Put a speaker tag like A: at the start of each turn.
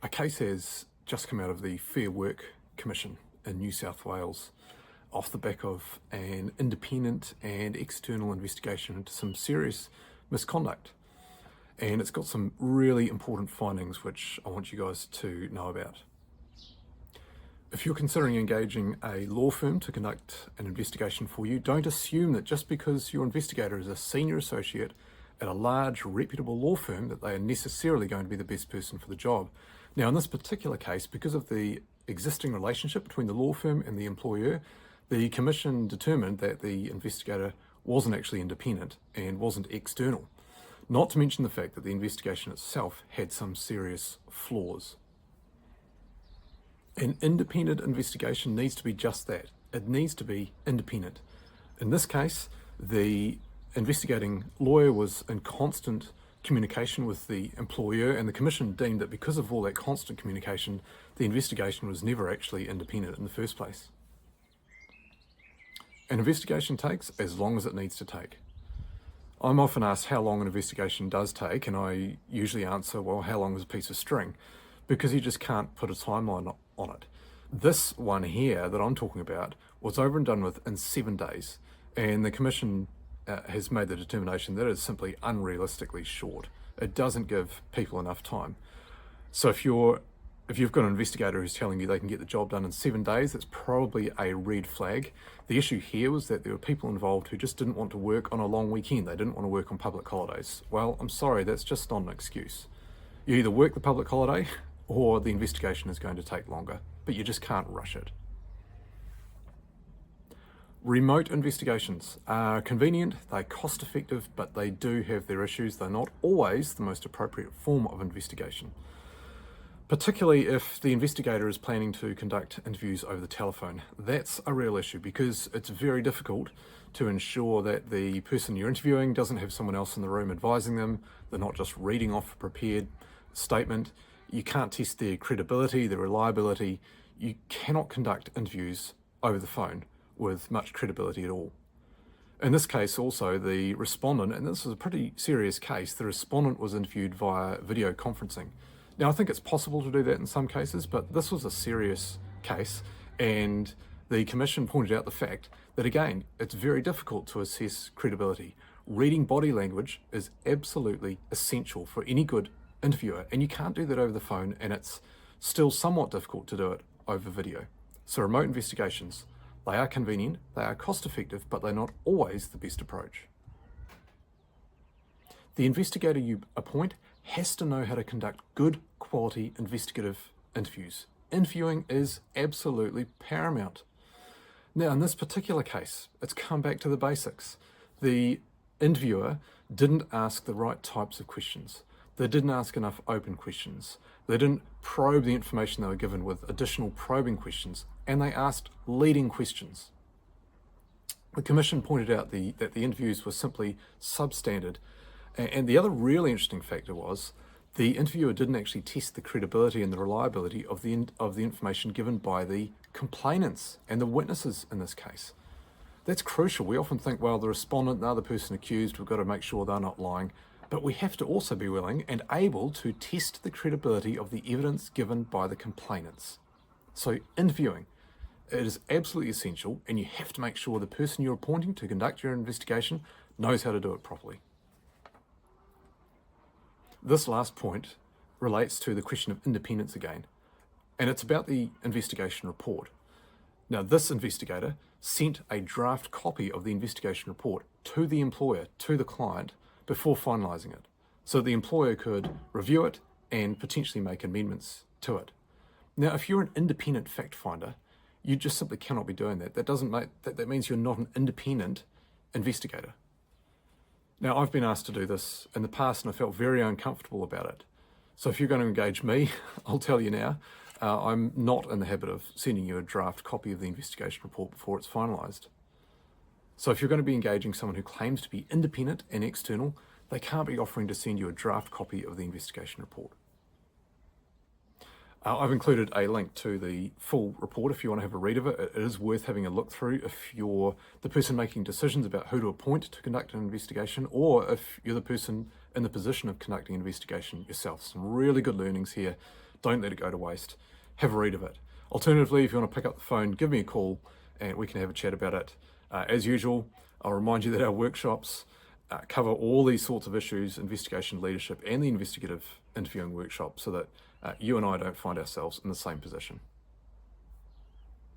A: A case has just come out of the Fairwork Commission in New South Wales off the back of an independent and external investigation into some serious misconduct. And it's got some really important findings which I want you guys to know about. If you're considering engaging a law firm to conduct an investigation for you, don't assume that just because your investigator is a senior associate at a large reputable law firm that they are necessarily going to be the best person for the job. Now, in this particular case, because of the existing relationship between the law firm and the employer, the Commission determined that the investigator wasn't actually independent and wasn't external, not to mention the fact that the investigation itself had some serious flaws. An independent investigation needs to be just that. It needs to be independent. In this case, the investigating lawyer was in constant communication with the employer, and the Commission deemed that because of all that constant communication, the investigation was never actually independent in the first place. An investigation takes as long as it needs to take. I'm often asked how long an investigation does take, and I usually answer, well, how long is a piece of string? Because you just can't put a timeline on it. This one here that I'm talking about was over and done with in 7 days, and the Commission has made the determination that it's simply unrealistically short. It doesn't give people enough time. So if you've got an investigator who's telling you they can get the job done in 7 days, that's probably a red flag. The issue here was that there were people involved who just didn't want to work on a long weekend. They didn't want to work on public holidays. Well, I'm sorry, that's just not an excuse. You either work the public holiday or the investigation is going to take longer, but you just can't rush it. Remote investigations are convenient, they're cost effective, but they do have their issues. They're not always the most appropriate form of investigation, particularly if the investigator is planning to conduct interviews over the telephone. That's a real issue because it's very difficult to ensure that the person you're interviewing doesn't have someone else in the room advising them. They're not just reading off a prepared statement. You can't test their credibility, their reliability. You cannot conduct interviews over the phone with much credibility at all. In this case also, the respondent, and this is a pretty serious case, the respondent was interviewed via video conferencing. Now, I think it's possible to do that in some cases, but this was a serious case, and the Commission pointed out the fact that, again, it's very difficult to assess credibility. Reading body language is absolutely essential for any good interviewer, and you can't do that over the phone, and it's still somewhat difficult to do it over video. So remote investigations, they are convenient, they are cost effective, but they're not always the best approach. The investigator you appoint has to know how to conduct good quality investigative interviews. Interviewing is absolutely paramount. Now, in this particular case, it's come back to the basics. The interviewer didn't ask the right types of questions. They didn't ask enough open questions. They didn't probe the information they were given with additional probing questions, and they asked leading questions. The Commission pointed out that the interviews were simply substandard. And the other really interesting factor was the interviewer didn't actually test the credibility and the reliability of the information given by the complainants and the witnesses in this case. That's crucial. We often think, well, the respondent, the other person accused, we've got to make sure they're not lying. But we have to also be willing and able to test the credibility of the evidence given by the complainants. So interviewing, it is absolutely essential, and you have to make sure the person you're appointing to conduct your investigation knows how to do it properly. This last point relates to the question of independence again, and it's about the investigation report. Now, this investigator sent a draft copy of the investigation report to the employer, to the client, before finalising it, so the employer could review it and potentially make amendments to it. Now, if you're an independent fact finder, you just simply cannot be doing that. That means you're not an independent investigator. Now, I've been asked to do this in the past, and I felt very uncomfortable about it. So if you're going to engage me, I'll tell you now, I'm not in the habit of sending you a draft copy of the investigation report before it's finalised. So if you're going to be engaging someone who claims to be independent and external, they can't be offering to send you a draft copy of the investigation report. I've included a link to the full report if you want to have a read of it. It is worth having a look through if you're the person making decisions about who to appoint to conduct an investigation, or if you're the person in the position of conducting an investigation yourself. Some really good learnings here Don't let it go to waste. Have a read of it. Alternatively, if you want to pick up the phone, give me a call and we can have a chat about it. As usual, I'll remind you that our workshops cover all these sorts of issues, investigation leadership and the investigative interviewing workshop, so that you and I don't find ourselves in the same position.